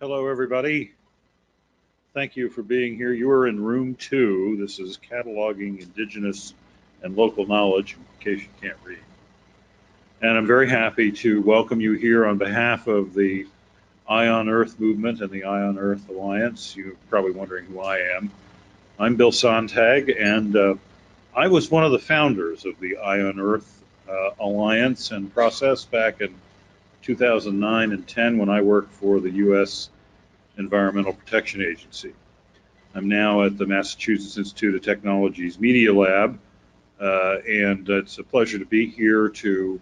Hello, everybody. Thank you for being here. You are in room 2. This is Cataloging Indigenous and Local Knowledge, in case you can't read. And I'm very happy to welcome you here on behalf of the Eye on Earth movement and the Eye on Earth Alliance. You're probably wondering who I am. I'm Bill Sonntag, and I was one of the founders of the Eye on Earth Alliance and process back in 2009 and 10 when I worked for the U.S. Environmental Protection Agency. I'm now at the Massachusetts Institute of Technology's Media Lab, and it's a pleasure to be here to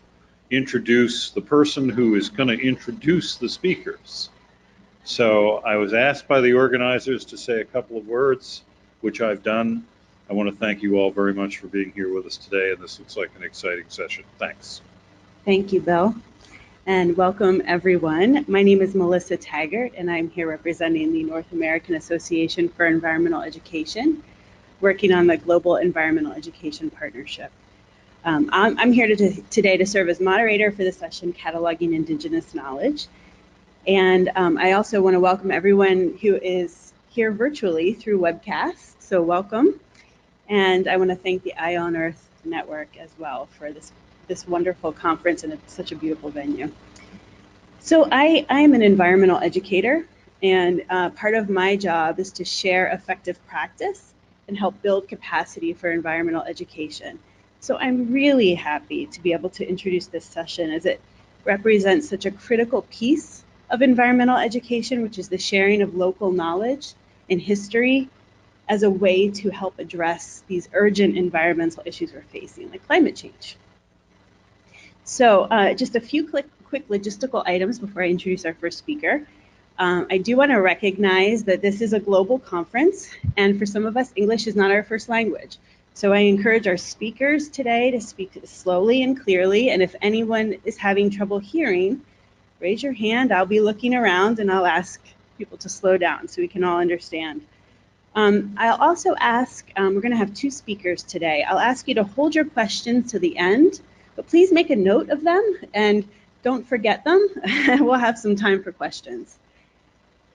introduce the person who is going to introduce the speakers. So I was asked by the organizers to say a couple of words, which I've done. I want to thank you all very much for being here with us today, and this looks like an exciting session. Thanks. Thank you, Bill. And welcome, everyone. My name is Melissa Taggart, and I'm here representing the North American Association for Environmental Education, working on the Global Environmental Education Partnership. I'm here today to serve as moderator for the session, Cataloging Indigenous Knowledge. And I also want to welcome everyone who is here virtually through webcast, so welcome. And I want to thank the Eye on Earth Network as well for this wonderful conference, and it's such a beautiful venue. So I am an environmental educator, and part of my job is to share effective practice and help build capacity for environmental education. So I'm really happy to be able to introduce this session as it represents such a critical piece of environmental education, which is the sharing of local knowledge and history as a way to help address these urgent environmental issues we're facing, like climate change. So just a few quick logistical items before I introduce our first speaker. I do want to recognize that this is a global conference, and for some of us, English is not our first language. So I encourage our speakers today to speak slowly and clearly, and if anyone is having trouble hearing, raise your hand. I'll be looking around, and I'll ask people to slow down so we can all understand. I'll also ask, we're going to have 2 speakers today. I'll ask you to hold your questions to the end, but please make a note of them and don't forget them. We'll have some time for questions.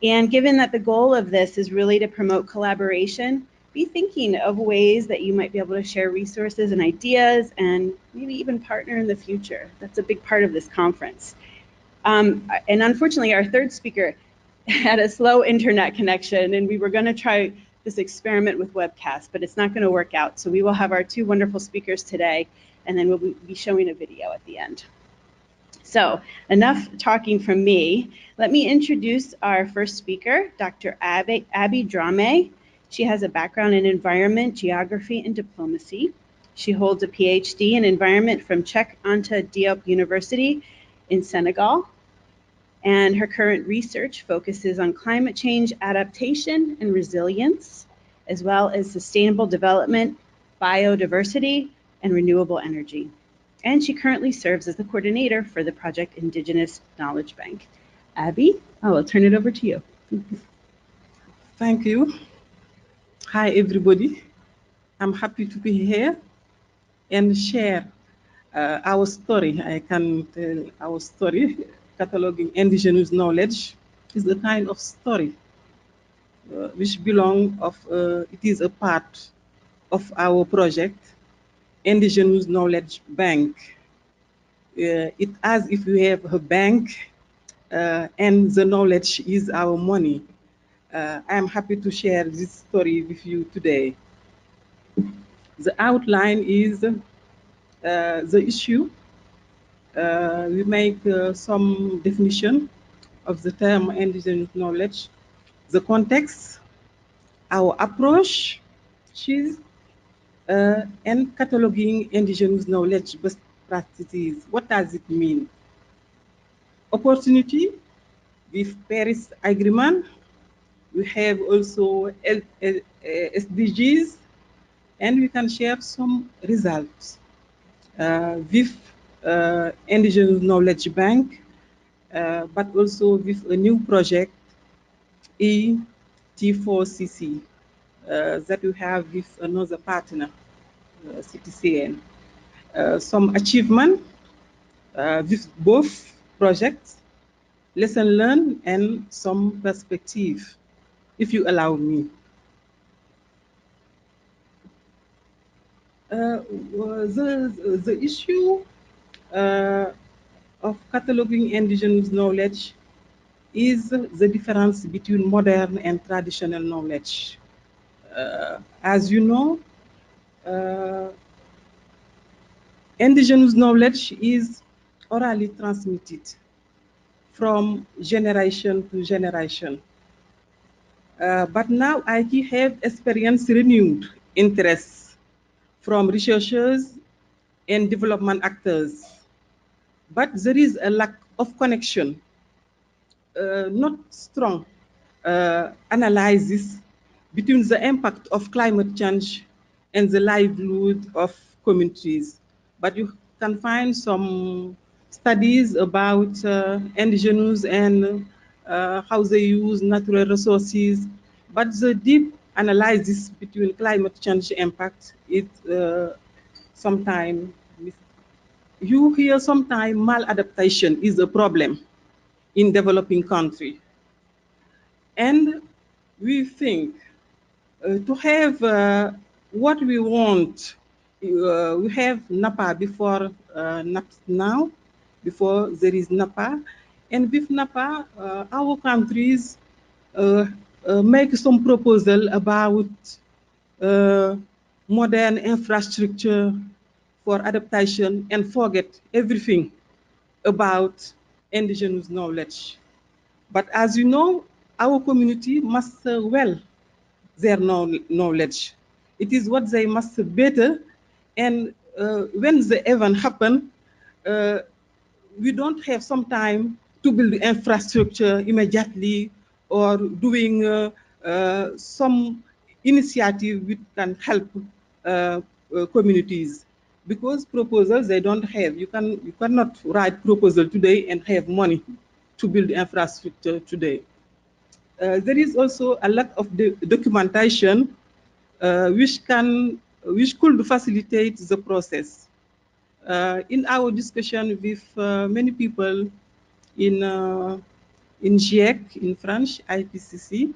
And given that the goal of this is really to promote collaboration, be thinking of ways that you might be able to share resources and ideas and maybe even partner in the future. That's a big part of this conference. And unfortunately, our third speaker had a slow internet connection, and we were going to try this experiment with webcast, but it's not going to work out. So we will have our 2 wonderful speakers today, and then we'll be showing a video at the end. So enough talking from me. Let me introduce our first speaker, Dr. Abby Drame. She has a background in environment, geography, and diplomacy. She holds a PhD in environment from Cheikh Anta Diop University in Senegal. And her current research focuses on climate change adaptation and resilience, as well as sustainable development, biodiversity, and renewable energy. And she currently serves as the coordinator for the Project Indigenous Knowledge Bank. Abby, I will turn it over to you. Thank you. Hi, everybody. I'm happy to be here and share our story. I can tell our story. Cataloging Indigenous Knowledge is the kind of story which it is a part of our project, Indigenous Knowledge Bank. It's as if we have a bank and the knowledge is our money. I am happy to share this story with you today. The outline is the issue. We make some definition of the term indigenous knowledge, the context, our approach, and cataloging indigenous knowledge best practices. What does it mean? Opportunity with Paris Agreement. We have also SDGs, and we can share some results with Indigenous Knowledge Bank, but also with a new project, ET4CC, that we have with another partner, CTCN. Some achievement with both projects, lesson learned, and some perspective, if you allow me. The issue of cataloging indigenous knowledge is the difference between modern and traditional knowledge. As you know, indigenous knowledge is orally transmitted from generation to generation. But now I have experienced renewed interest from researchers and development actors. But there is a lack of connection, not strong analysis between the impact of climate change and the livelihood of communities. But you can find some studies about indigenous and how they use natural resources. But the deep analysis between climate change impact is sometimes, you hear sometimes maladaptation is a problem in developing country. And we think to have what we want, we have NAPA before now, before there is NAPA. And with NAPA, our countries make some proposal about modern infrastructure for adaptation and forget everything about indigenous knowledge. But as you know, our community must well their knowledge. It is what they must better. And when the event happen, we don't have some time to build infrastructure immediately or doing some initiative which can help communities, because proposals they don't have. You cannot write proposal today and have money to build infrastructure today. There is also a lack of documentation which could facilitate the process. In our discussion with many people in GIEC, in French, IPCC,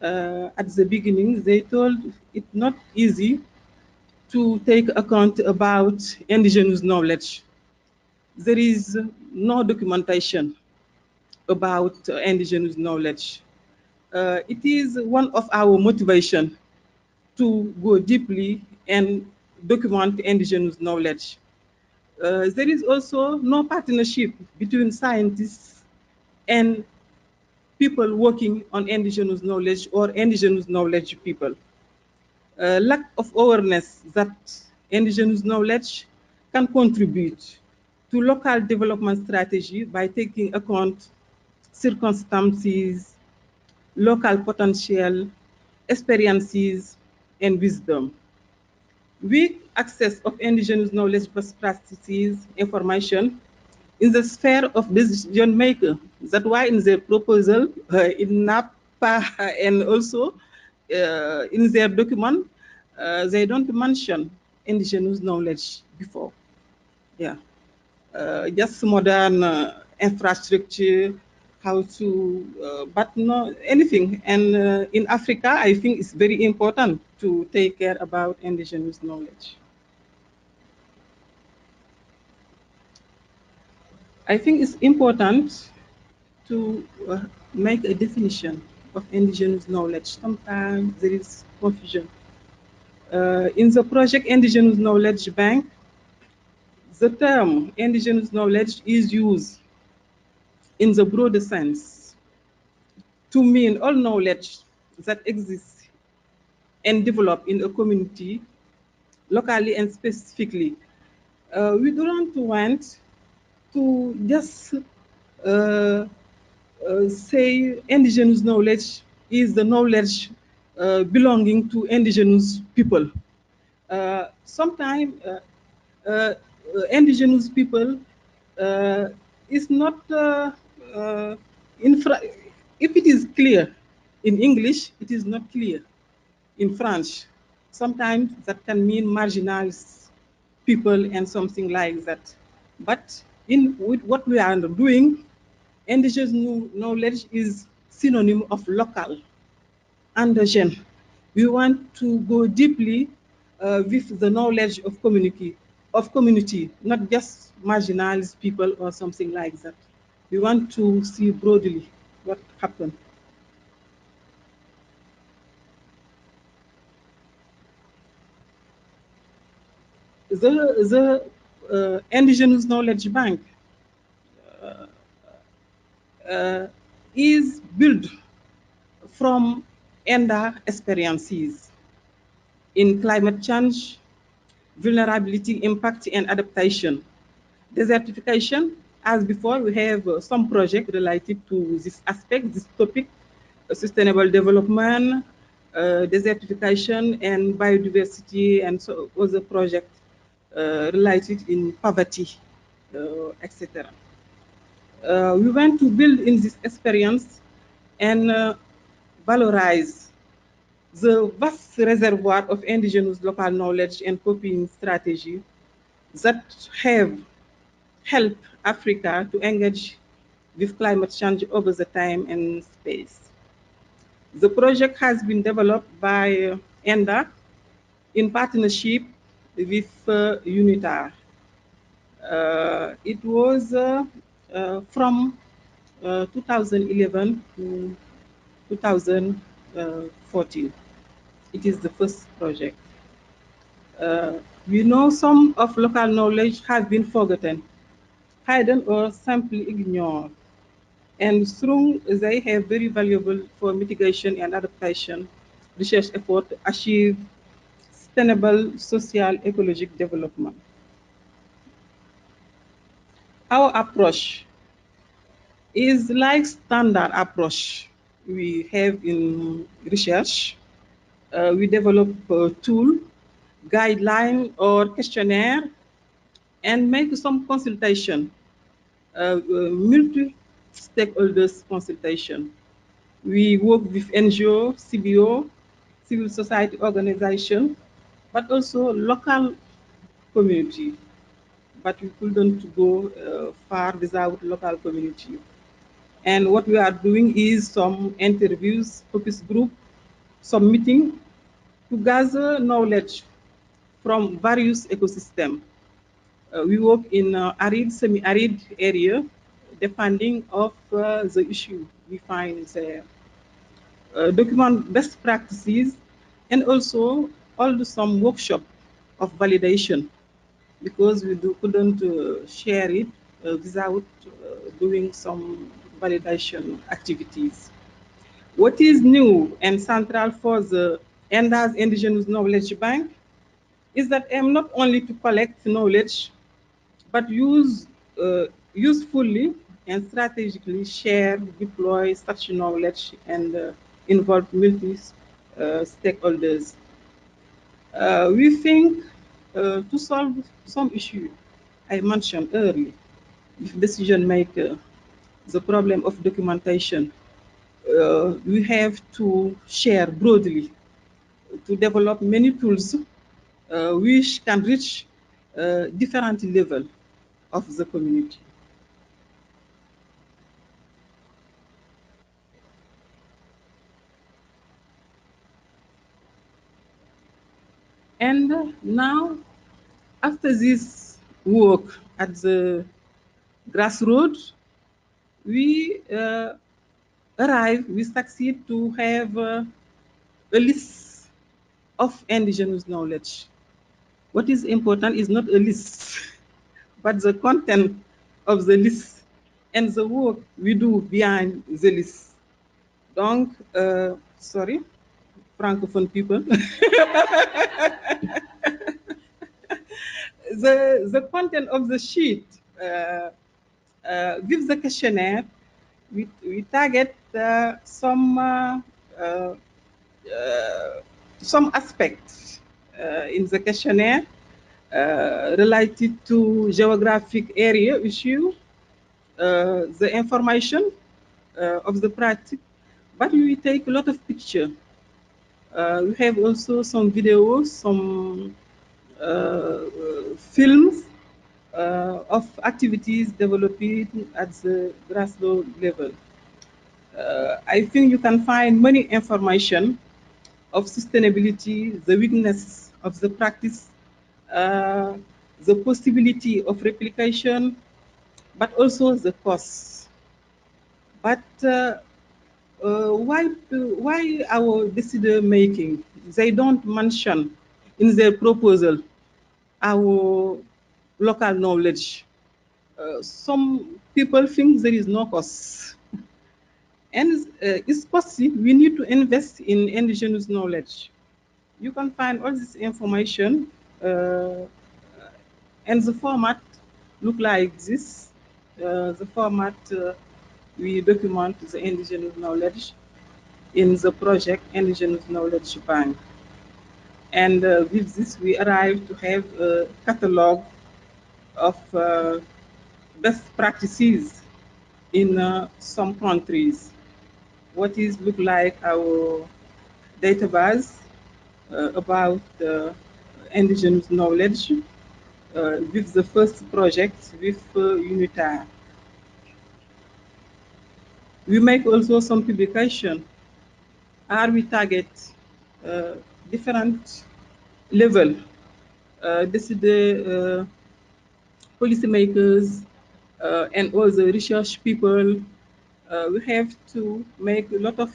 at the beginning, they told it not easy to take account about indigenous knowledge. There is no documentation about indigenous knowledge. It is one of our motivation to go deeply and document indigenous knowledge. There is also no partnership between scientists and people working on indigenous knowledge or indigenous knowledge people. Lack of awareness that indigenous knowledge can contribute to local development strategy by taking account circumstances, local potential, experiences, and wisdom. Weak access of indigenous knowledge, best practices, information in the sphere of decision maker. That's why in their proposal, in NAPA and also in their document, they don't mention indigenous knowledge before. Yeah, just modern infrastructure, how to, but no anything. And in Africa, I think it's very important to take care about indigenous knowledge. I think it's important to make a definition of indigenous knowledge. Sometimes there is confusion. In the project Indigenous Knowledge Bank, the term indigenous knowledge is used in the broader sense to mean all knowledge that exists and develop in a community, locally and specifically. We don't want to just say indigenous knowledge is the knowledge belonging to indigenous people. Sometimes indigenous people is not if it is clear in English, it is not clear in French. Sometimes that can mean marginalized people and something like that. But in with what we are doing, indigenous knowledge is synonym of local, endogene. We want to go deeply with the knowledge of community, not just marginalized people or something like that. We want to see broadly what happened. The Indigenous Knowledge Bank is built from ENDA experiences in climate change, vulnerability, impact, and adaptation. Desertification, as before, we have some project related to this aspect, this topic, sustainable development, desertification, and biodiversity, and so other projects related in poverty, etc. We want to build in this experience and valorize the vast reservoir of indigenous local knowledge and coping strategy that have helped Africa to engage with climate change over the time and space. The project has been developed by ENDA in partnership with UNITAR. It was from 2011 to 2014. It is the first project. We know some of local knowledge has been forgotten, hidden, or simply ignored. And through they have very valuable for mitigation and adaptation research effort to achieve sustainable social ecological development. Our approach is like standard approach we have in research. We develop a tool, guideline, or questionnaire, and make some consultation, multi-stakeholders consultation. We work with NGO, CBO, civil society organization, but also local community. But we couldn't go far without local community. And what we are doing is some interviews, focus group, some meeting to gather knowledge from various ecosystems. We work in arid, semi-arid area, depending of the issue we find there. Document best practices, and also hold some workshop of validation, because we couldn't share it without doing some validation activities. What is new and central for the ENDA's Indigenous Knowledge Bank is that aim not only to collect knowledge, but usefully and strategically share, deploy such knowledge, and involve multi-stakeholders. We think to solve some issue I mentioned earlier, with decision maker, the problem of documentation, we have to share broadly to develop many tools which can reach different level of the community. And now, after this work at the grassroots, we succeed to have a list of indigenous knowledge. What is important is not a list, but the content of the list and the work we do behind the list. Donc, sorry, Francophone people. The content of the sheet with the questionnaire, we target some aspects in the questionnaire related to geographic area issue, the information of the practice, but we take a lot of pictures. We have also some videos, some films, of activities developing at the grassroots level. I think you can find many information of sustainability, the weakness of the practice, uh, the possibility of replication, but also the costs. But why our decision making? They don't mention in their proposal our local knowledge. Some people think there is no cost. And it's possible we need to invest in indigenous knowledge. You can find all this information and the format look like this. The format we document the indigenous knowledge in the project Indigenous Knowledge Bank. And with this, we arrive to have a catalog of best practices in some countries. What is look like our database about indigenous knowledge with the first project with UNITA. We make also some publication. Are we target different level? This is the policymakers and all the research people. We have to make a lot of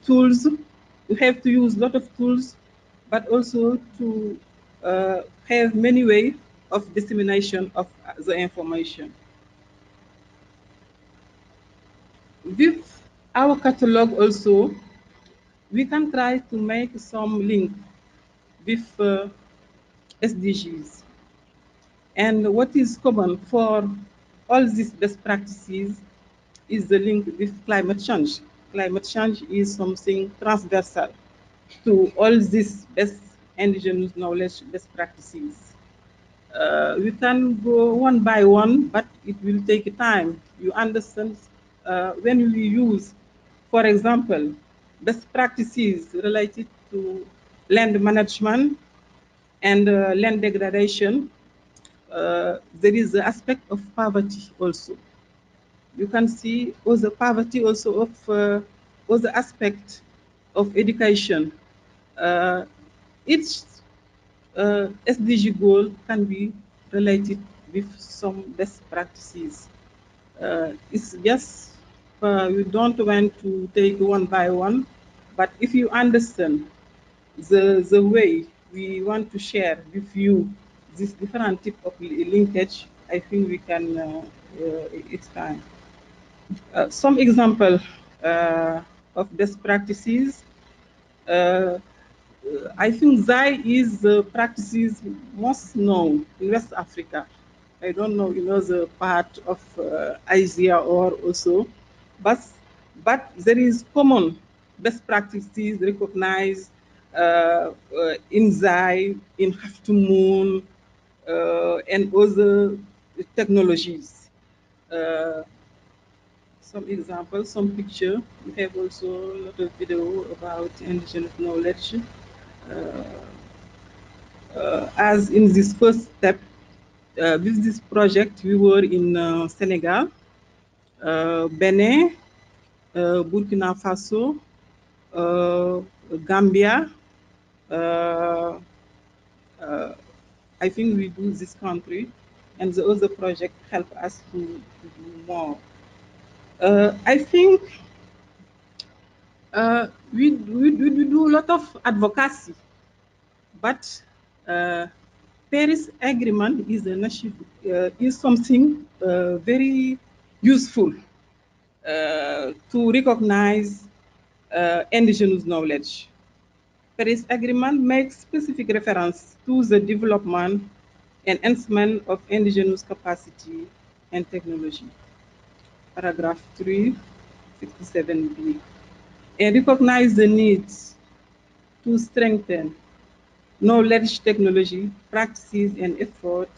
tools. We have to use a lot of tools, but also to have many ways of dissemination of the information. With our catalog also, we can try to make some link with SDGs. And what is common for all these best practices is the link with climate change. Climate change is something transversal to all these best indigenous knowledge, best practices. We can go one by one, but it will take time. You understand when we use, for example, best practices related to land management and land degradation, there is the aspect of poverty also. You can see all the poverty also of all the aspect of education. Each SDG goal can be related with some best practices. It's just you don't want to take one by one, but if you understand the way we want to share with you this different type of linkage, I think we can expand. Some example of best practices. I think Zai is the practices most known in West Africa. I don't know, the part of Asia or also, but there is common best practices recognized in Zai, in Half to Moon, and other technologies. Some examples, some picture. We have also a lot of video about indigenous knowledge. As in this first step, with this project, we were in Senegal, Benin, Burkina Faso, Gambia. I think we do this country, and the other project help us to do more. I think we do a lot of advocacy, but Paris Agreement is is something very useful to recognize indigenous knowledge. Paris Agreement makes specific reference to the development and enhancement of indigenous capacity and technology. Paragraph 3, 57B. And recognize the needs to strengthen knowledge, technology, practices, and effort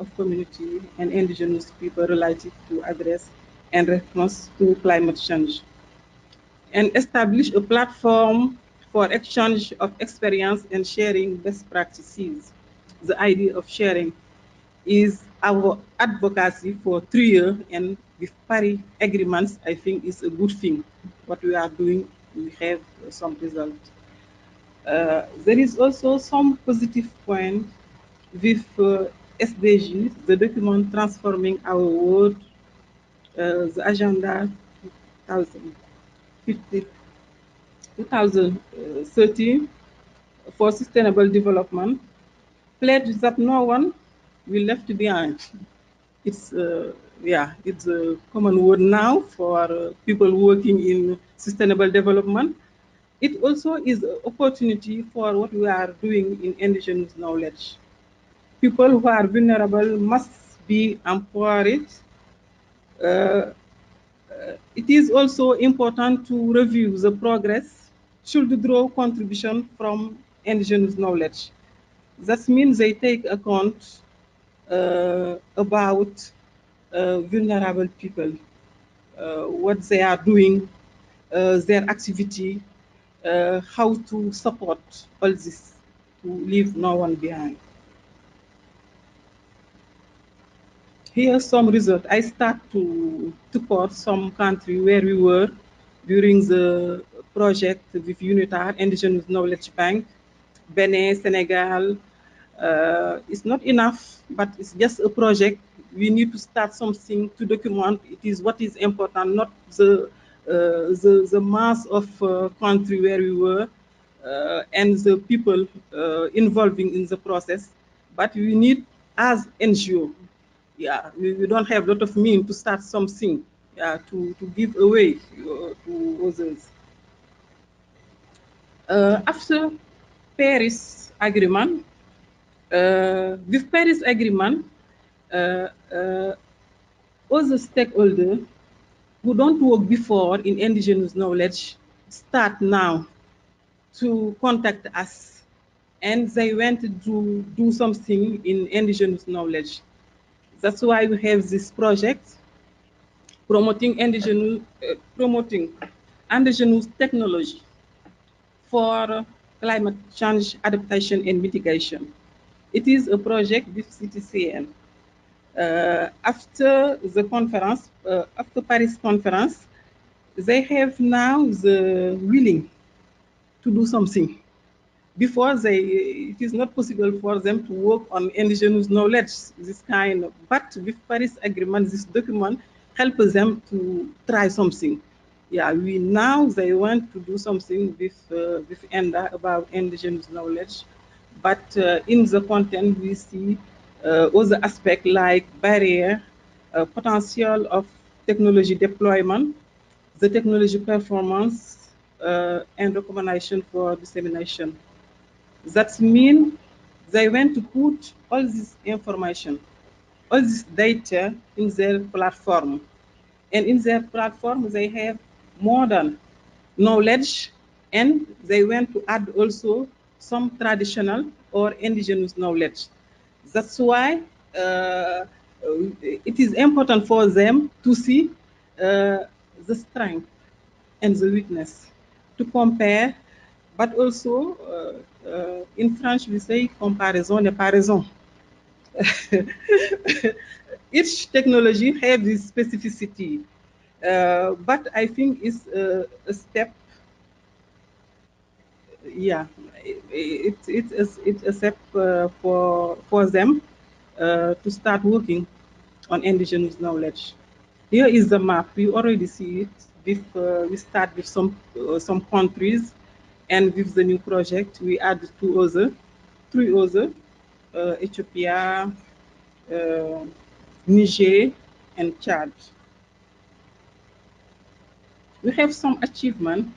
of community and indigenous people related to address and response to climate change, and establish a platform for exchange of experience and sharing best practices. The idea of sharing is our advocacy for 3 years, and with Paris agreements, I think is a good thing. What we are doing, we have some result. There is also some positive point with SDGs, the document transforming our world, the Agenda 2050, 2030 for sustainable development, pledge that no one will left behind. It's it's a common word now for people working in sustainable development. It also is an opportunity for what we are doing in indigenous knowledge. People who are vulnerable must be empowered. Uh, it is also important to review the progress should draw contribution from indigenous knowledge. That means they take account about vulnerable people, what they are doing, their activity, how to support all this, to leave no one behind. Here are some results. I start to quote some country where we were during the project with UNITAR, Indigenous Knowledge Bank, Benin, Senegal. It's not enough, but it's just a project. We need to start something to document. It is what is important, not the mass of country where we were and the people involving in the process. But we need, as NGO, we don't have a lot of means to start something, to give away to others. After Paris Agreement, with Paris Agreement, uh, uh, all the stakeholders who don't work before in indigenous knowledge start now to contact us, and they want to do something in indigenous knowledge. That's why we have this project promoting indigenous technology for climate change adaptation and mitigation. It is a project with CTCN. After the conference, after Paris conference, they have now the willing to do something. Before it is not possible for them to work on indigenous knowledge, this kind of, but with Paris Agreement, this document helps them to try something. We now they want to do something with ENDA about indigenous knowledge, but in the content we see other aspects like barrier, potential of technology deployment, the technology performance, and recommendation for dissemination. That means they want to put all this information, all this data in their platform. And in their platform, they have modern knowledge, and they want to add also some traditional or indigenous knowledge. That's why it is important for them to see the strength and the weakness, to compare, but also in French we say comparaison n'est pas raison. Each technology has its specificity, but I think it's a step. It's a step for them to start working on indigenous knowledge. Here is the map. You already see it. We start with some countries, and with the new project, we add three other, Ethiopia, Niger, and Chad. We have some achievement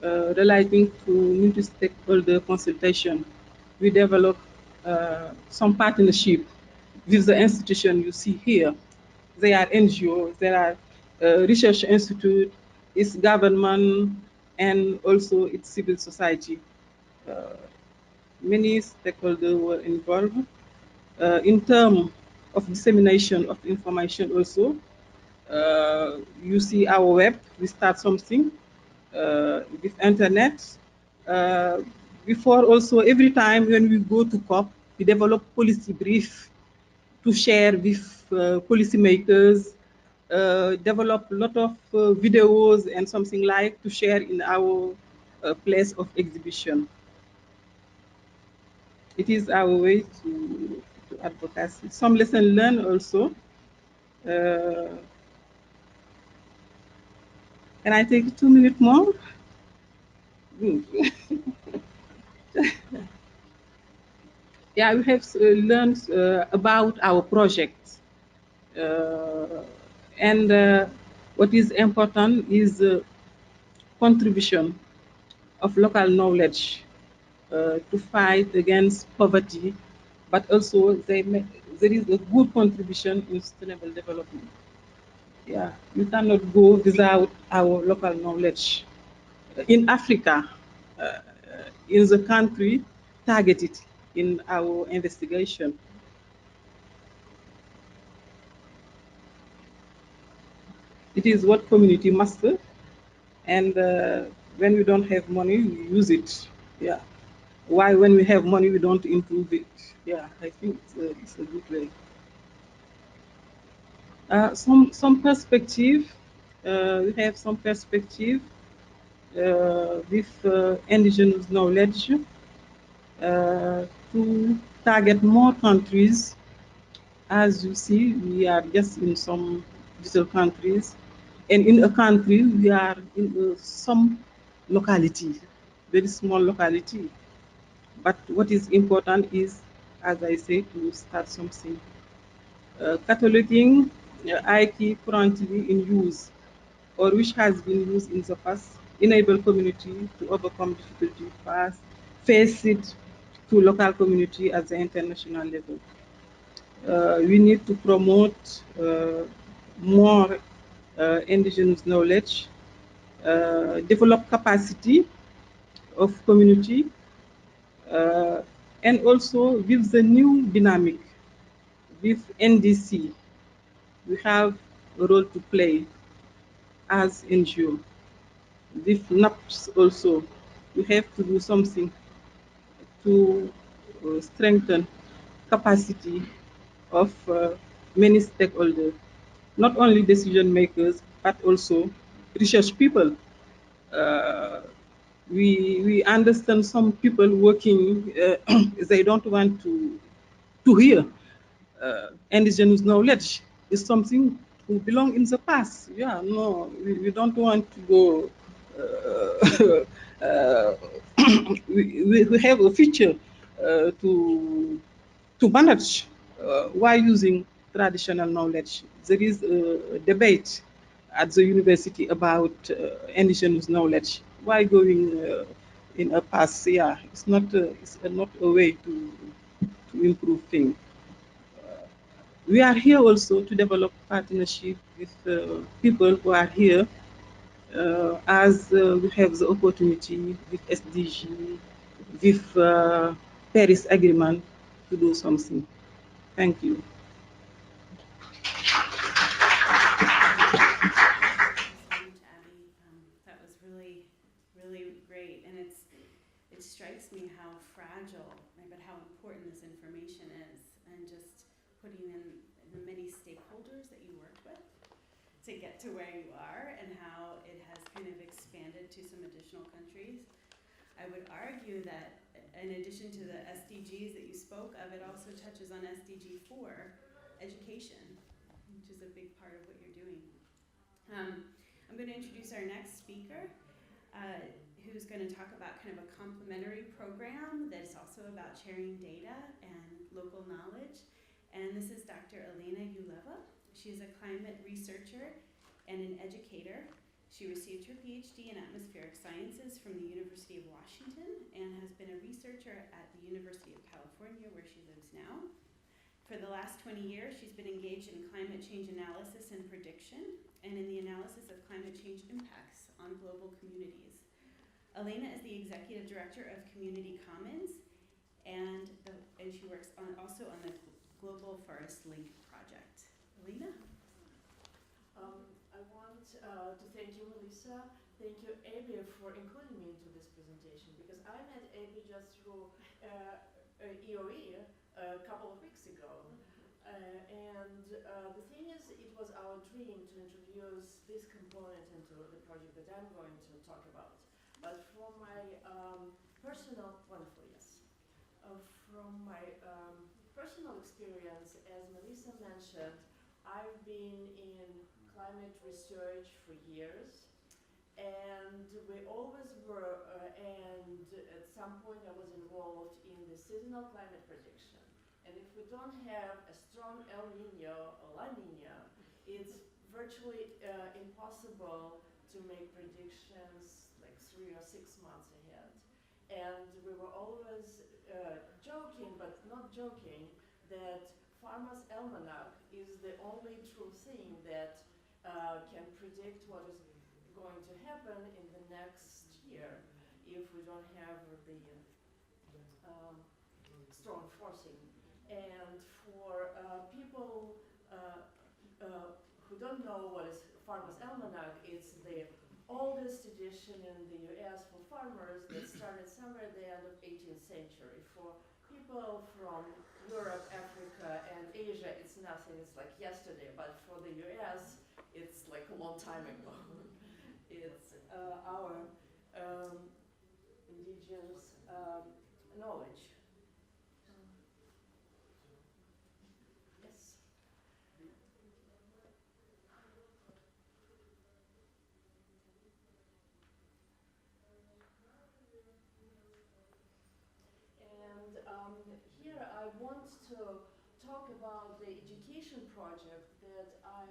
relating to multi-stakeholder consultation. We develop some partnership with the institution you see here. They are NGOs, there are research institute, its government, and also its civil society. Many stakeholders were involved. In terms of dissemination of information also, you see our web, we start something with internet. Before also, every time when we go to COP, we develop policy brief to share with policymakers, develop a lot of videos and something like to share in our place of exhibition. It is our way to advocacy. Some lesson learned also. Can I take 2 minutes more? Good. Yeah, we have learned about our project. And what is important is contribution of local knowledge to fight against poverty, but also there is a good contribution in sustainable development. Yeah, you cannot go without our local knowledge. In Africa, in the country targeted in our investigation. It is what community master, and when we don't have money, we use it. Yeah. Why, when we have money, we don't improve it? Yeah, I think it's a good way. Some perspective. We have some perspective with indigenous knowledge to target more countries. As you see, we are just in some little countries, and in a country we are in some locality, very small locality. But what is important is, as I say, to start something. Cataloging IT currently in use or which has been used in the past enable community to overcome difficulty fast, face it to local community at the international level. We need to promote more indigenous knowledge, develop capacity of community, and also with the new dynamic with NDC, we have a role to play as NGO. With NAPS also, we have to do something to strengthen capacity of many stakeholders, not only decision makers, but also research people. Uh, we understand some people working, they don't want to hear indigenous knowledge is something who belong in the past. Yeah, no, we don't want to go. We have a future to manage while using traditional knowledge. There is a debate at the university about indigenous knowledge. Why going in a past? Yeah, it's not a way to improve things. We are here also to develop partnership with people who are here as we have the opportunity with SDG, with Paris Agreement to do something. Thank you. Thank you so much, Abby. That was really, really great, and it strikes me how fragile, but how important this information is, and just putting in the many stakeholders that you work with to get to where you are, and how it has kind of expanded to some additional countries. I would argue that in addition to the SDGs that you spoke of, it also touches on SDG 4, education, which is a big part of what you're doing. I'm going to introduce our next speaker, who's going to talk about kind of a complementary program that's also about sharing data and local knowledge. And this is Dr. Elena Yuleva. She is a climate researcher and an educator. She received her PhD in atmospheric sciences from the University of Washington and has been a researcher at the University of California, where she lives now. For the last 20 years, she's been engaged in climate change analysis and prediction, and in the analysis of climate change impacts on global communities. Elena is the executive director of Community Commons, and she works also on the Global Forest Link project. Elena? I want to thank you, Melissa. Thank you, Abby, for including me into this presentation, because I met Abby just through EOE a couple of weeks ago. The thing is, it was our dream to introduce this component into the project that I'm going to talk about. But from my personal, wonderful, yes. From my personal experience, as Melissa mentioned, I've been in climate research for years, and we always were, and at some point I was involved in the seasonal climate prediction. And if we don't have a strong El Nino or La Nina, it's virtually impossible to make predictions like 3 or 6 months ahead. And we were always joking, but not joking, that Farmer's Almanac is the only true thing that can predict what is going to happen in the next year if we don't have the strong forcing. And for people who don't know what is Farmer's Almanac, it's the oldest edition in the US for farmers that started somewhere at the end of 18th century. For people from Europe, Africa, and Asia, it's nothing, it's like yesterday, but for the US, it's like a long time ago. It's our indigenous knowledge. Yes. And here I want to talk about the education project that I'm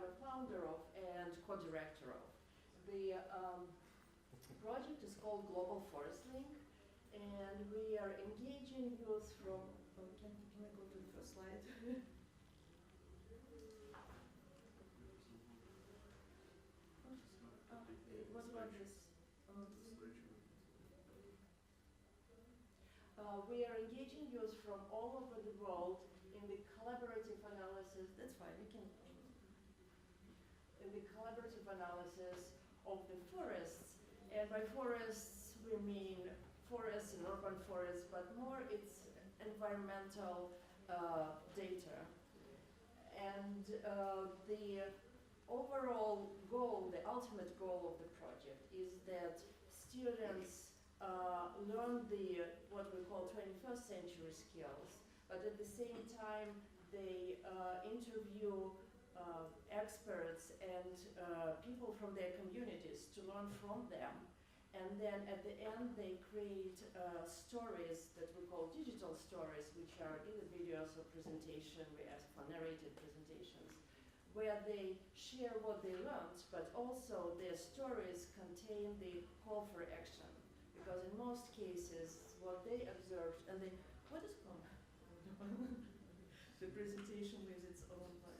a founder of and co-director of. The project is called Global Forest Link, and we are engaging youth from, can I go to the first slide? What about this? We are engaging youth from all over the world in the collaborative analysis, that's fine, we can, in the collaborative analysis of the forests. And by forests, we mean forests and urban forests, but more it's environmental data. And the overall goal, the ultimate goal of the project is that students learn the, what we call 21st century skills, but at the same time they interview experts and people from their communities to learn from them. And then at the end they create stories that we call digital stories, which are either videos or presentation, we ask for narrated presentations, where they share what they learned, but also their stories contain the call for action. Because in most cases, what they observed, and they, what is going on? The presentation leaves its own life.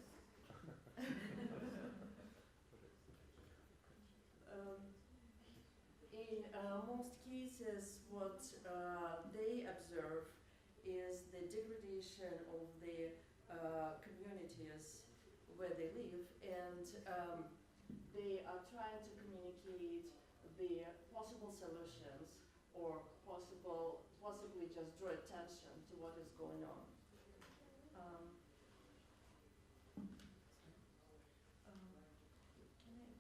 In most cases, what they observe is the degradation of the communities where they live, and they are trying to communicate the possible solutions or possibly just draw attention to what is going on. Can I?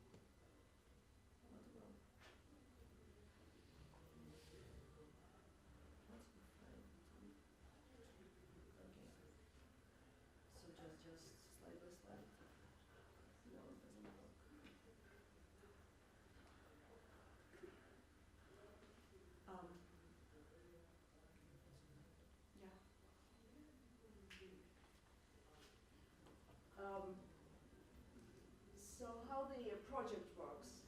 Okay. So just slide by slide. No, it doesn't work. Yeah. So how the project works.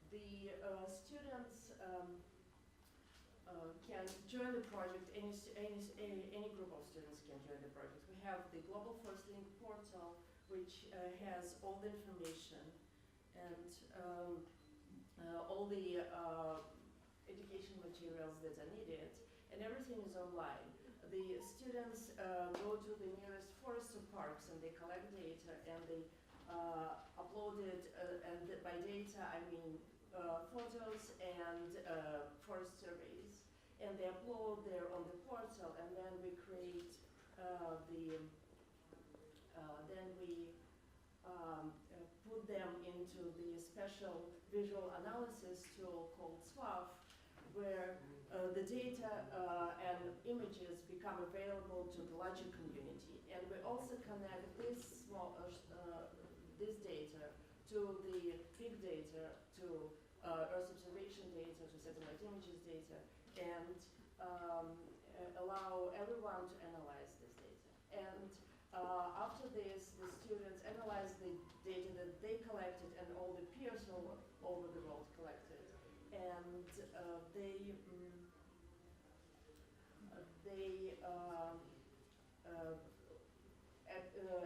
The students can join the project, any group of students can join the project. We have the Global Forest Link portal, which has all the information and all the education materials that are needed, and everything is online. The students go to the nearest forests or parks and they collect data and they upload it, and by data I mean photos and forest surveys, and they upload there on the portal, and then we create then we put them into the special visual analysis tool called SWAF, where the data and images become available to the larger community. And we also connect this this data to the big data, to Earth observation data, to satellite images data, and allow everyone to analyze this data. And after this, the students analyze the data that they collected and all the peers all over the world collected. And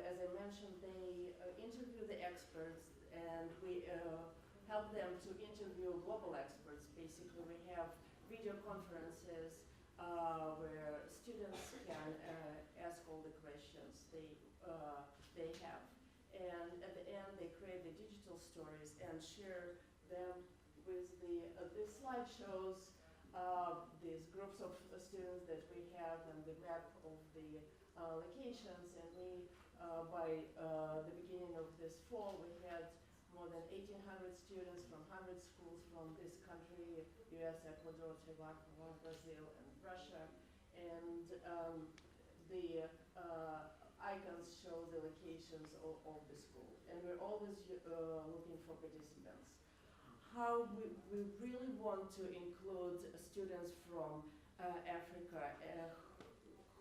as I mentioned, they interview the experts, and we help them to interview global experts. Basically, we have video conferences where students can ask all the questions they have. And at the end, they create the digital stories and share them with this slide shows these groups of students that we have and the map of the locations. And we, by the beginning of this fall, we had more than 1,800 students from 100 schools from this country, US, Ecuador, Taiwan, Brazil, and Russia. And the icons show the locations of the school. And we're always looking for participants. How we really want to include students from Africa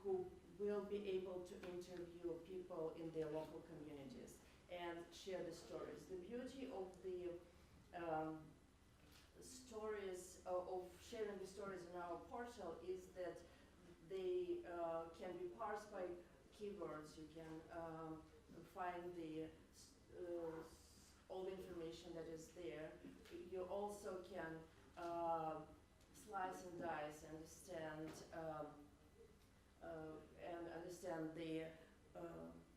who will be able to interview people in their local communities and share the stories. The beauty of the stories, of sharing the stories in our portal is that they can be parsed by keywords. You can find all the information that is there. You also can slice and dice, understand the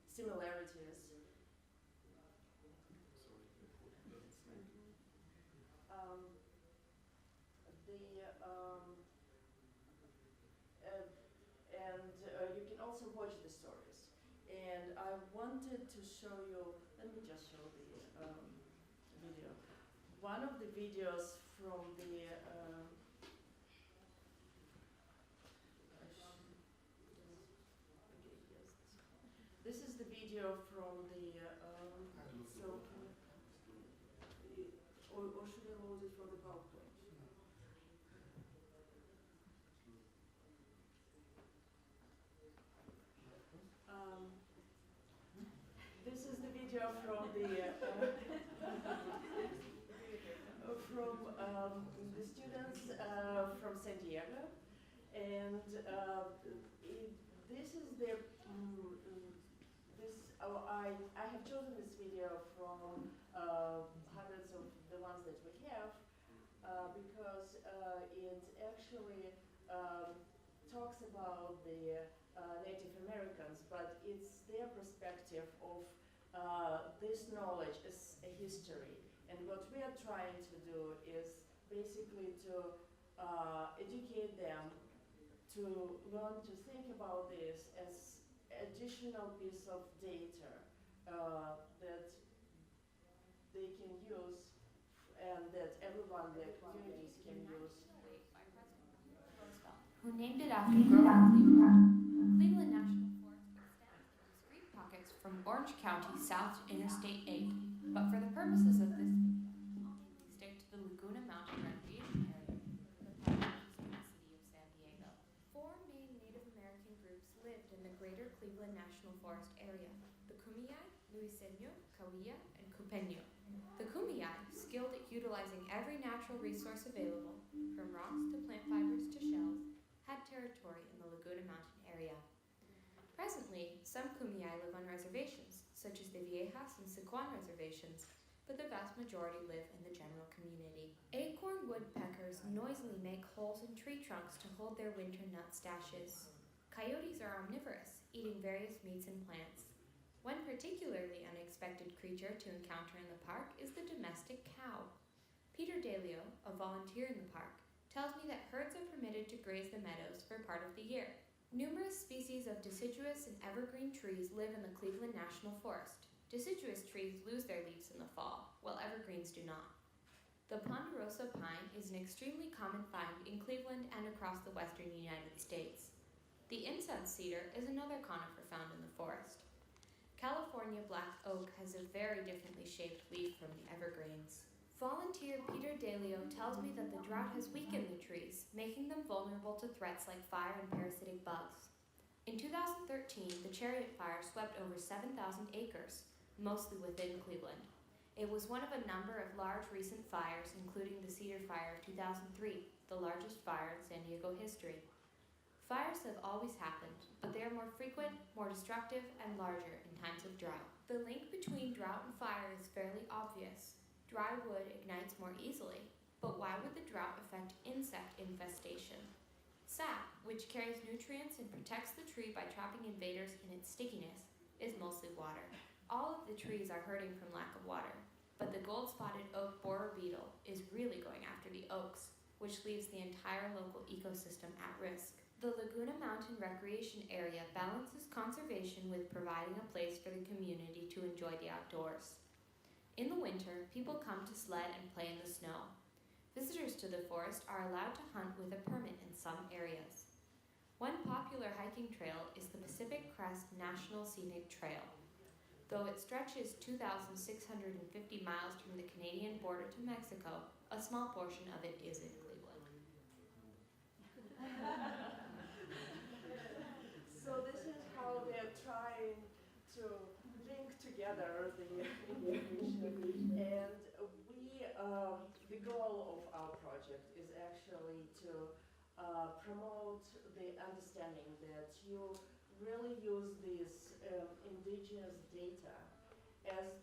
similarities. You can also watch the stories. And I wanted to show you, let me just show the video. One of the videos from the, this is the video from the, or should I load it from the PowerPoint? This is the video from the the students from San Diego, and this is the I have chosen this video from hundreds of the ones that we have because it actually talks about the Native Americans, but it's their perspective of this knowledge as a history. And what we are trying to do is basically to educate them to learn to think about this as additional piece of data that they can use and that everyone, their communities can use. Who named it after Grove, Cleveland. Cleveland National Forest extends in discrete pockets from Orange County south to Interstate 8, but for the purposes of this video, I'll mainly stick to the Laguna Mountain Recreation Area, the eastern city of San Diego. 4 main Native American groups lived in the greater Cleveland National Forest area: the Kumeyaay, Luiseno, Cahuilla, and Cupeño. The Kumeyaay, skilled at utilizing every natural resource available, from rocks to plant fibers to shells, had territory in the Laguna Mountain area. Presently, some Kumeyaay live on reservations, such as the Viejas and Sequan reservations, but the vast majority live in the general community. Acorn woodpeckers noisily make holes in tree trunks to hold their winter nut stashes. Coyotes are omnivorous, eating various meats and plants. One particularly unexpected creature to encounter in the park is the domestic cow. Peter Delio, a volunteer in the park, tells me that herds are permitted to graze the meadows for part of the year, Numerous species of deciduous and evergreen trees live in the Cleveland National Forest. Deciduous trees lose their leaves in the fall, while evergreens do not. The ponderosa pine is an extremely common find in Cleveland and across the western United States. The incense cedar is another conifer found in the forest. California black oak has a very differently shaped leaf from the evergreens. Volunteer Peter DeLeo tells me that the drought has weakened the trees, making them vulnerable to threats like fire and parasitic bugs. In 2013, the Chariot Fire swept over 7,000 acres, mostly within Cleveland. It was one of a number of large recent fires, including the Cedar Fire of 2003, the largest fire in San Diego history. Fires have always happened, but they are more frequent, more destructive, and larger in times of drought. The link between drought and fire is fairly obvious. Dry wood ignites more easily, but why would the drought affect insect infestation? Sap, which carries nutrients and protects the tree by trapping invaders in its stickiness, is mostly water. All of the trees are hurting from lack of water, but the gold-spotted oak borer beetle is really going after the oaks, which leaves the entire local ecosystem at risk. The Laguna Mountain Recreation Area balances conservation with providing a place for the community to enjoy the outdoors. In the winter, people come to sled and play in the snow. Visitors to the forest are allowed to hunt with a permit in some areas. One popular hiking trail is the Pacific Crest National Scenic Trail. Though it stretches 2,650 miles from the Canadian border to Mexico, a small portion of it is in Cleveland. So this is how they're trying to link together the information. And the goal of our project is actually to promote the understanding that you really use these indigenous data as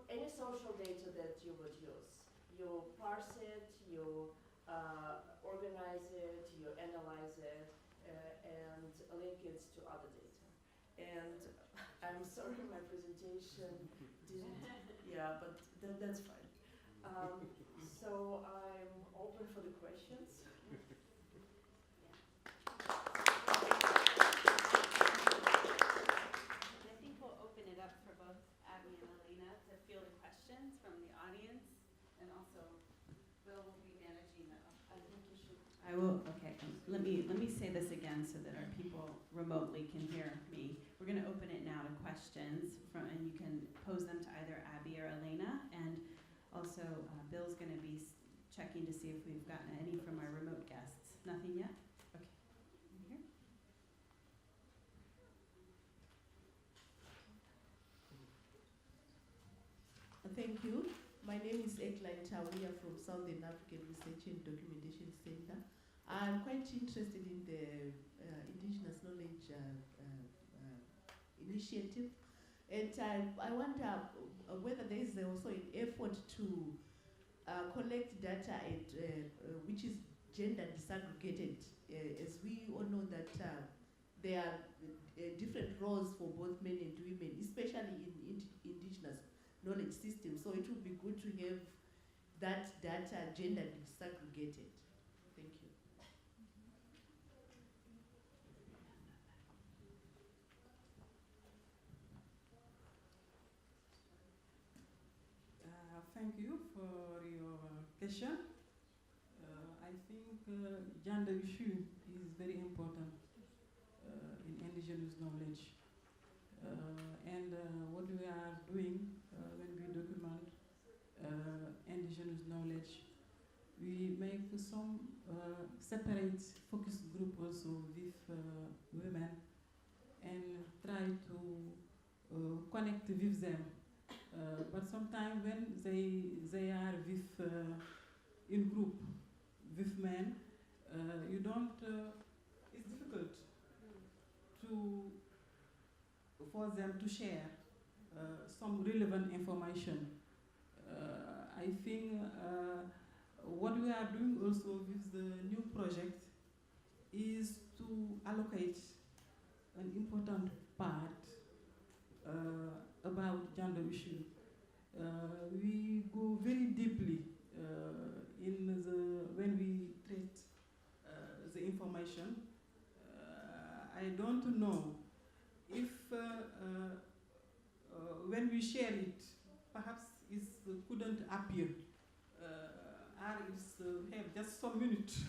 any social data that you would use. You parse it, you organize it, you analyze it, and link it to other data. And I'm sorry my presentation didn't, yeah, but that's fine. So I'm open for the questions. I think we'll open it up for both Abby and Elena to field questions from the audience, and also Bill will be managing that. I think you should. I will. Okay. Let me say this again so that our people remotely can hear me. We're going to open it now to questions and you can pose them to either Abby or Elena, and also Bill's going to be checking to see if we've gotten any from our remote guests. Nothing yet? Okay. Here. Thank you. My name is Ekline Tawia from Southern African Research and Documentation Center. I'm quite interested in the Indigenous Knowledge Initiative, and I wonder whether there is also an effort to collect data which is gender disaggregated, as we all know that there are different roles for both men and women, especially in indigenous knowledge systems. So it would be good to have that data gender disaggregated. Thank you. Thank you for your question. I think gender issue is very important in indigenous knowledge. And what we are doing when we document indigenous knowledge, we make some separate focus group also with women and try to connect with them. But sometimes when they are with in group with men, you don't. It's difficult for them to share some relevant information. I think what we are doing also with the new project is to allocate an important part about gender issue. We go very deeply when we treat the information. I don't know if when we share it, perhaps it couldn't appear. Or it's have just some minutes.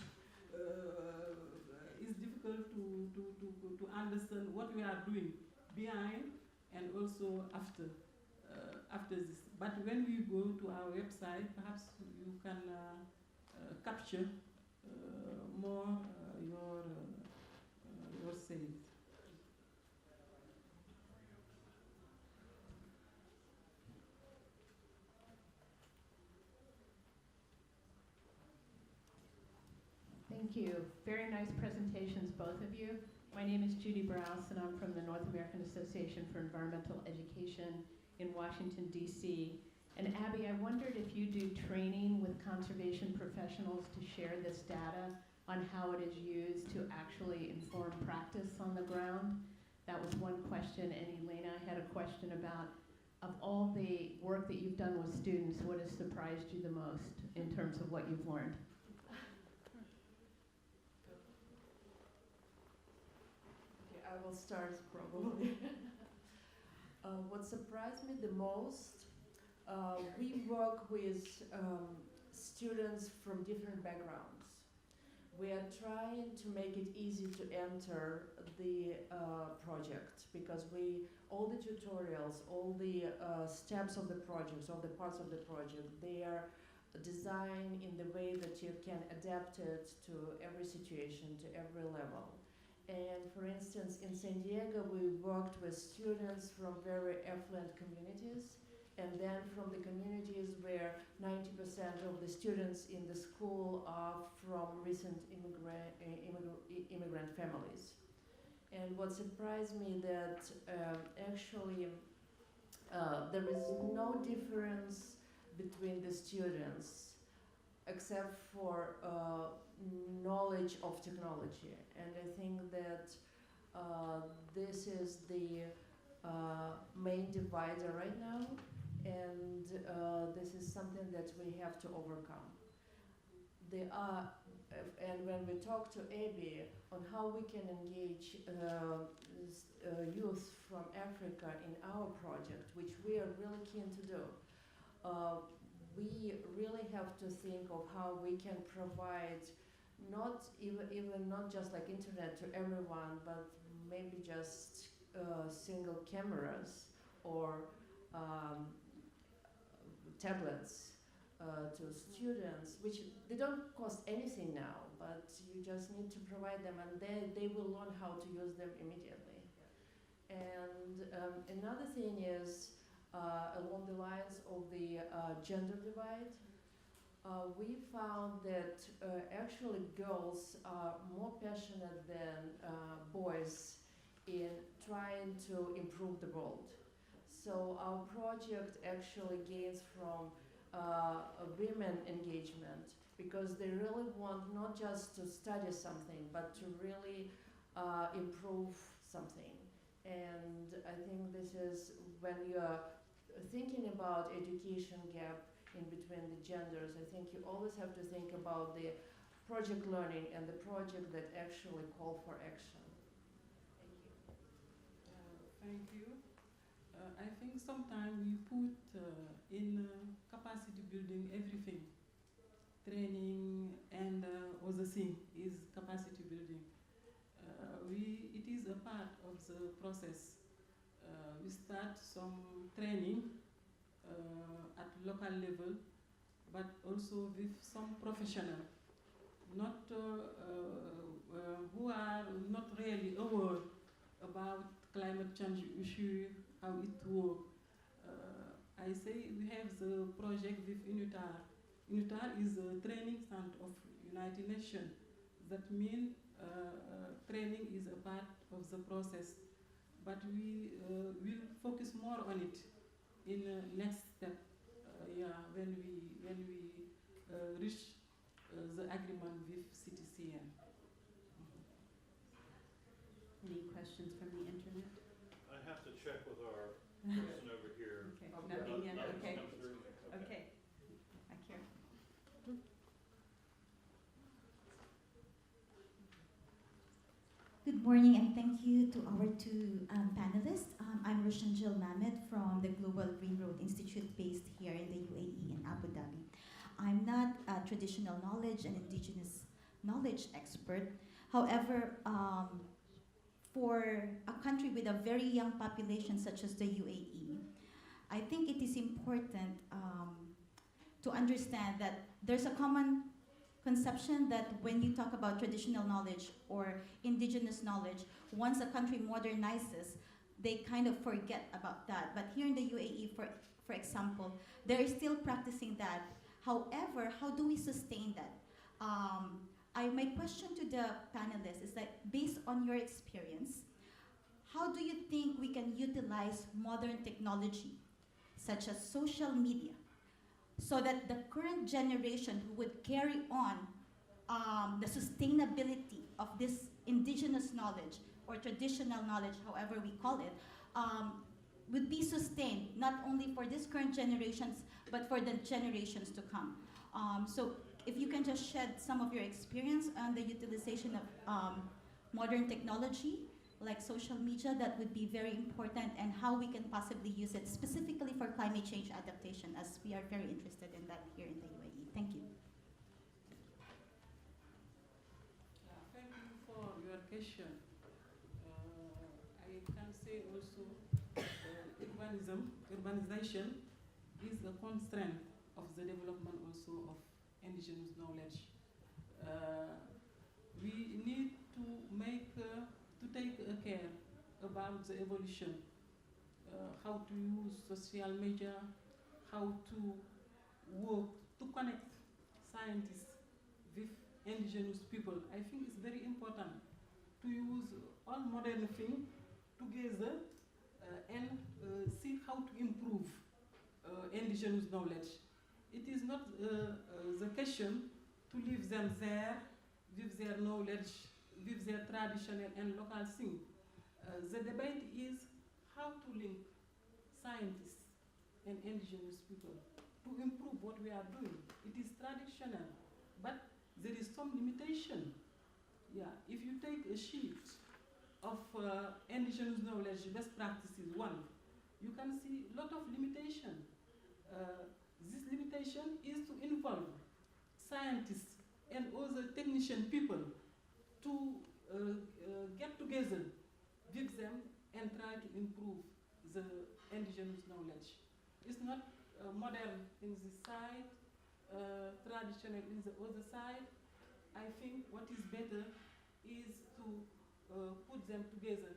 It's difficult to understand what we are doing behind and also after this. But when we go to our website, perhaps you can capture more your sales. Thank you. Very nice presentations, both of you. My name is Judy Browse, and I'm from the North American Association for Environmental Education in Washington, D.C. And Abby, I wondered if you do training with conservation professionals to share this data on how it is used to actually inform practice on the ground. That was one question. And Elena had a question about, of all the work that you've done with students, what has surprised you the most in terms of what you've learned? I will start probably. What surprised me the most, we work with students from different backgrounds. We are trying to make it easy to enter the project because all the tutorials, all the steps of the projects, all the parts of the project, they are designed in the way that you can adapt it to every situation, to every level. And for instance, in San Diego, we worked with students from very affluent communities, and then from the communities where 90% of the students in the school are from recent immigrant families. And what surprised me that actually there is no difference between the students except for knowledge of technology. And I think that this is the main divider right now, and this is something that we have to overcome. And when we talk to Abby on how we can engage youth from Africa in our project, which we are really keen to do, we really have to think of how we can provide not just like internet to everyone, but maybe just single cameras or tablets to students, which they don't cost anything now, but you just need to provide them, and they will learn how to use them immediately. And another thing is along the lines of the gender divide. We found that actually girls are more passionate than boys in trying to improve the world. So our project actually gains from women engagement because they really want not just to study something, but to really improve something. And I think this is when you're thinking about education gap in between the genders, I think you always have to think about the project learning and the project that actually call for action. Thank you. I think sometimes we put in capacity building everything. Training and other thing is capacity building. It is a part of the process. We start some training at local level, but also with some professional, not who are not really aware about climate change issue, how it works. I say we have the project with UNITAR. UNITAR is a training center of United Nations. That means training is a part of the process, but we will focus more on it in the next step. When we reach the agreement with CTCN. Any questions from the internet? I have to check with our person over here. Okay, nothing yet, Nothing's okay. come through? Okay. I care. Good morning and thank you to our two panelists. I'm Roshan Jill Mamet from the Global Green Road Institute based here in the UAE in Abu Dhabi. I'm not a traditional knowledge and indigenous knowledge expert. However, for a country with a very young population such as the UAE, I think it is important to understand that there's a common conception that when you talk about traditional knowledge or indigenous knowledge, once a country modernizes, they kind of forget about that. But here in the UAE, for example, they're still practicing that. However, how do we sustain that? My question to the panelists is that based on your experience, how do you think we can utilize modern technology, such as social media, so that the current generation who would carry on the sustainability of this indigenous knowledge or traditional knowledge, however we call it, would be sustained not only for this current generations, but for the generations to come. So if you can just shed some of your experience on the utilization of modern technology, like social media, that would be very important, and how we can possibly use it specifically for climate change adaptation, as we are very interested in that here in the UAE. Thank you. Thank you for your question. I can say also urbanization is a constraint of the development also of indigenous knowledge. We need to take care about the evolution, how to use social media, how to work to connect scientists with indigenous people. I think it's very important to use all modern things together and see how to improve indigenous knowledge. It is not the question to leave them there with their knowledge, with their traditional and local thing. The debate is how to link scientists and indigenous people to improve what we are doing. It is traditional, but there is some limitation. Yeah, if you take a sheet of indigenous knowledge best practices 1, you can see a lot of limitation. This limitation is to involve scientists and other technician people to get together with them and try to improve the indigenous knowledge. It's not modern in this side, traditional in the other side. I think what is better is to put them together.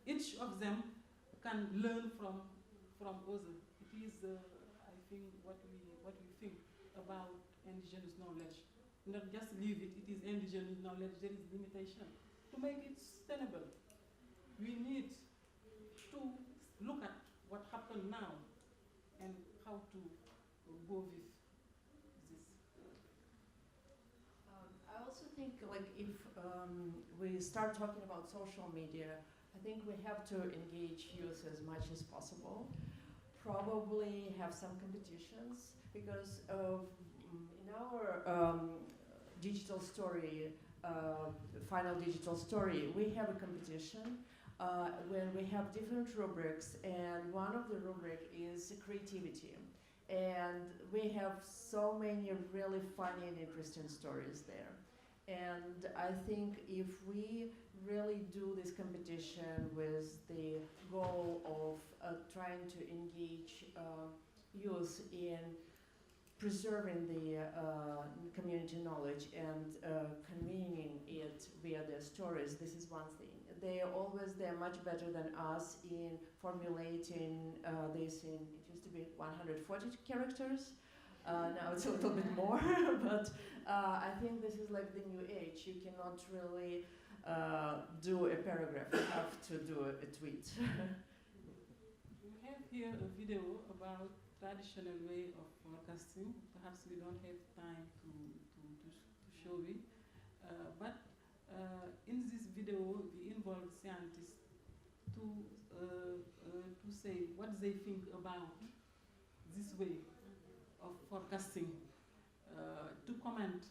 Each of them can learn from others. It is, I think, what we think about indigenous knowledge. Not just leave it, it is indigenous knowledge, there is limitation. To make it sustainable, we need to look at what happened now and how to go with this. I also think, like, if we start talking about social media, I think we have to engage youth as much as possible. Probably have some competitions, because in our digital story, final digital story, we have a competition where we have different rubrics, and one of the rubric is creativity. And we have so many really funny and interesting stories there. And I think if we really do this competition with the goal of trying to engage youth in preserving the community knowledge and convening it via their stories, this is one thing. They're much better than us in formulating this in, it used to be 140 characters. Now it's a little bit more, but I think this is like the new age. You cannot really do a paragraph, you have to do a tweet. We have here a video about traditional way of forecasting. Perhaps we don't have time to show it, but in this video we involve scientists to say what they think about this way of forecasting, to comment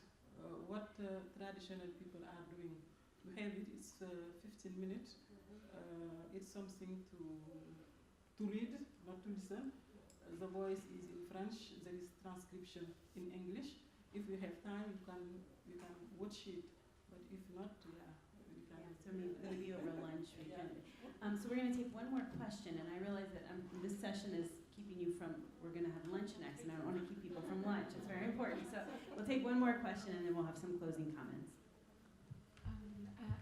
what traditional people are doing. we have it. It's 15 minutes. It's something to read, not to listen. The voice is in French. There is transcription in English. If you have time, you can watch it. But if not, yeah, we can. Yeah, so maybe over lunch we can. So we're going to take one more question, and I realize that this session is keeping you from. We're going to have lunch next, and I don't want to keep people from lunch. It's very important. So we'll take one more question, and then we'll have some closing comments.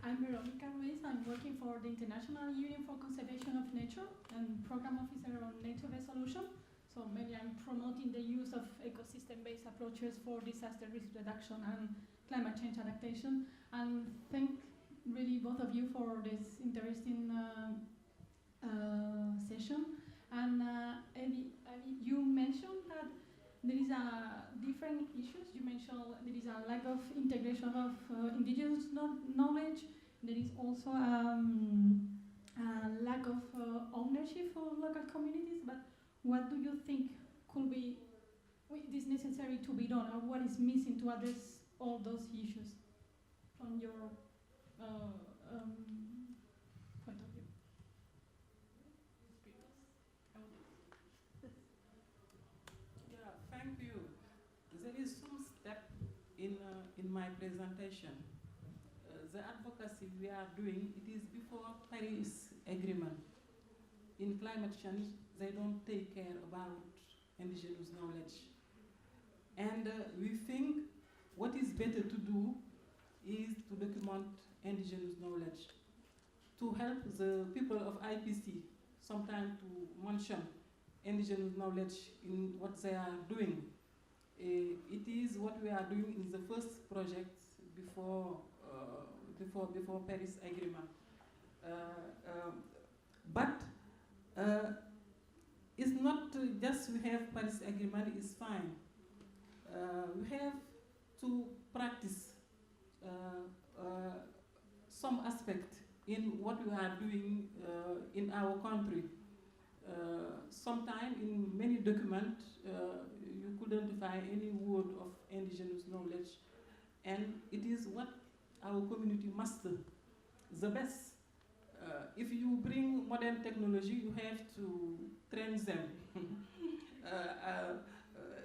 I'm Veronica Ruiz. I'm working for the International Union for Conservation of Nature and Program Officer on Nature-Based Solution. So mainly I'm promoting the use of ecosystem-based approaches for disaster risk reduction and climate change adaptation. And thank really both of you for this interesting session. And Eddie, you mentioned that there is different issues. You mentioned there is a lack of integration of indigenous knowledge. There is also a lack of ownership for local communities. But what do you think could be is necessary to be done, or what is missing to address all those issues from your point of view? Yeah, thank you. There is some step in my presentation. The advocacy we are doing, it is before Paris Agreement. In climate change, they don't take care about indigenous knowledge. And we think what is better to do is to document indigenous knowledge, to help the people of IPC sometimes to mention indigenous knowledge in what they are doing. It is what we are doing in the first project before Paris Agreement. But it's not just we have Paris Agreement is fine. We have to practice some aspect in what we are doing in our country. Sometimes in many documents you couldn't find any word of indigenous knowledge, and it is what our community master the best. If you bring modern technology, you have to train them.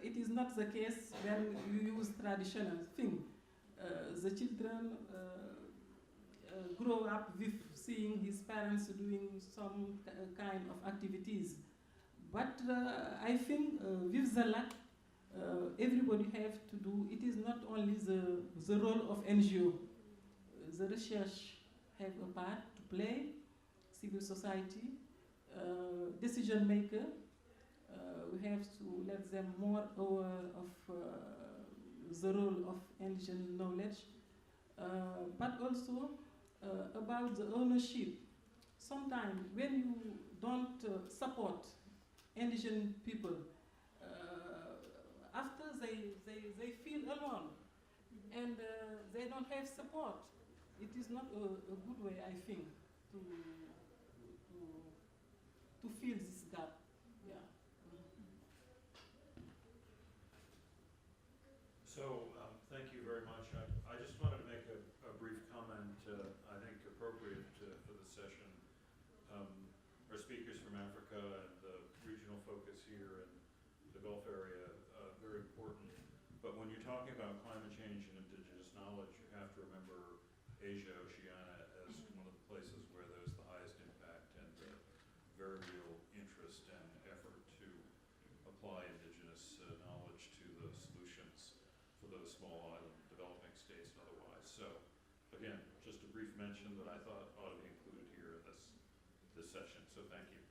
It is not the case when you use traditional thing. The children grow up with seeing his parents doing some kind of activities. But I think with the lack, everybody have to do, it is not only the role of NGO. The research have a part to play, civil society, decision maker. We have to let them more aware of the role of indigenous knowledge, but also about the ownership. Sometimes when you don't support indigenous people, after they feel alone and they don't have support. It is not a good way, I think, to fill this gap. Yeah. So thank you very much. I just wanted to make a brief comment, I think appropriate for this session. Our speakers from Africa and the regional focus here and the Gulf area, very important. But when you're talking about climate change and indigenous knowledge, you have to remember Asia, Oceania as one of the places where there's the highest impact and very real interest and effort to apply indigenous knowledge to the solutions for those small island developing states and otherwise. So again, just a brief mention that I thought ought to be included here in this session. So thank you.